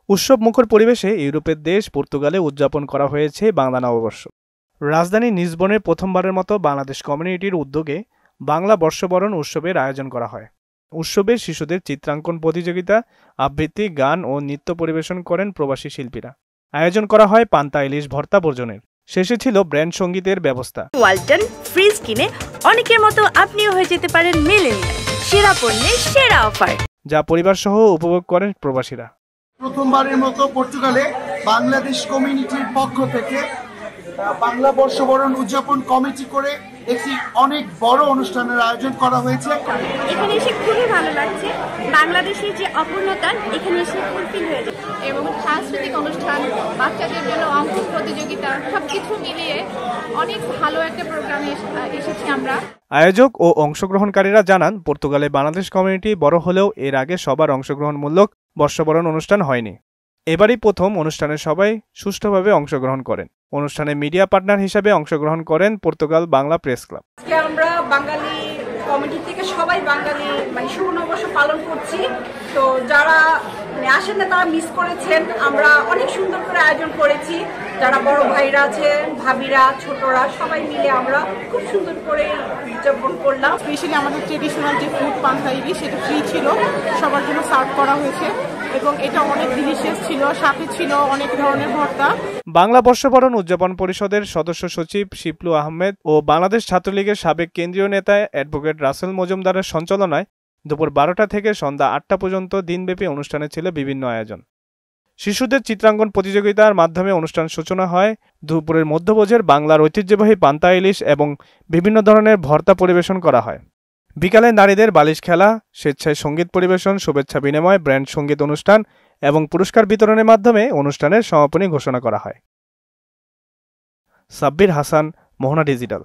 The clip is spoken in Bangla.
উৎসব মুখর পরিবেশে ইউরোপের দেশ পর্তুগালে উদযাপন করা হয়েছে বাংলা নববর্ষ। রাজধানী লিসবনের প্রথমবারের মতো বাংলাদেশ কমিউনিটির উদ্যোগে বাংলা বর্ষবরণ উৎসবের আয়োজন করা হয়। উৎসবে শিশুদের চিত্রাঙ্কন প্রতিযোগিতা, আবৃত্তি, গান ও নৃত্য পরিবেশন করেন প্রবাসী শিল্পীরা। আয়োজন করা হয় পান্তা ইলিশ ভর্তা বর্জনের। শেষে ছিল ব্র্যান্ড সঙ্গীতের ব্যবস্থা। ওয়ালটন ফ্রিজ কিনে অনেকের মতো আপনিও হয়ে যেতে পারেন মিলেনিয়াল, সেরা পণ্যের সেরা অফার, যা পরিবার সহ উপভোগ করেন প্রবাসীরা। প্রথমবারের মতো পর্তুগালে বাংলাদেশ কমিউনিটির পক্ষ থেকে বাংলা বর্ষবরণ উদযাপন কমিটি করে একটি অনেক বড় অনুষ্ঠানের আয়োজন করা হয়েছে। এখানে এসে খুবই ভালো লাগছে। বাংলাদেশের যে অপূর্ণতা এখানে এসে ফুলফিল হয়ে যায় এবং সাংস্কৃতিক অনুষ্ঠান, বাচ্চাদের জন্য অঙ্ক প্রতিযোগিতা, সবকিছু মিলিয়ে অনেক ভালো একটা প্রোগ্রামে এসেছি আমরা। আয়োজক ও অংশগ্রহণকারীরা জানান, পর্তুগালে বাংলাদেশ কমিউনিটি বড় হলেও এর আগে সবার অংশগ্রহণমূলক বর্ষবরণ অনুষ্ঠান হয়নি। এবারই প্রথম অনুষ্ঠানে সবাই সুষ্ঠুভাবে অংশগ্রহণ করেন। অনুষ্ঠানে মিডিয়া পার্টনার হিসেবে অংশগ্রহণ করেন পর্তুগাল বাংলা প্রেস ক্লাব। আমরা বাঙালি কমিটি থেকে সবাই বাঙালি শুভ নববর্ষ পালন করছি। তো যারা আসেন না তারা মিস করেছেন। আমরা অনেক সুন্দর করে আয়োজন করেছি। যারা বড় ভাইরা আছেন, ভাবিরা, ছোটরা সবাই মিলে আমরা খুব সুন্দর করে উদযাপন করলাম। স্পেশালি আমাদের ট্রেডিশনাল যে ফুড পান্তা ইলিশ, সেটা ফ্রি ছিল, সবার জন্য সার্ভ করা হয়েছে এবং এটা অনেক ডিলিশিয়াস ছিল। সাথে ছিল অনেক ধরনের ভর্তা। বাংলা বর্ষবরণ উদযাপন পরিষদের সদস্য সচিব শিপলু আহমেদ ও বাংলাদেশ ছাত্রলীগের সাবেক কেন্দ্রীয় নেতা অ্যাডভোকেট রাসেল মজুমদারের সঞ্চালনায় দুপুর 12টা থেকে সন্ধ্যা 8টা পর্যন্ত দিনব্যাপী অনুষ্ঠানে ছিল বিভিন্ন আয়োজন। শিশুদের চিত্রাঙ্কন প্রতিযোগিতার মাধ্যমে অনুষ্ঠান সূচনা হয়। দুপুরের মধ্যভোজের বাংলার ঐতিহ্যবাহী পান্তা ইলিশ এবং বিভিন্ন ধরনের ভর্তা পরিবেশন করা হয়। বিকালে নারীদের বালিশ খেলা, স্বেচ্ছায় সঙ্গীত পরিবেশন, শুভেচ্ছা বিনিময়, ব্র্যান্ড সঙ্গীত অনুষ্ঠান এবং পুরস্কার বিতরণের মাধ্যমে অনুষ্ঠানের সমাপনী ঘোষণা করা হয়। সাব্বির হাসান, মোহনা ডিজিটাল।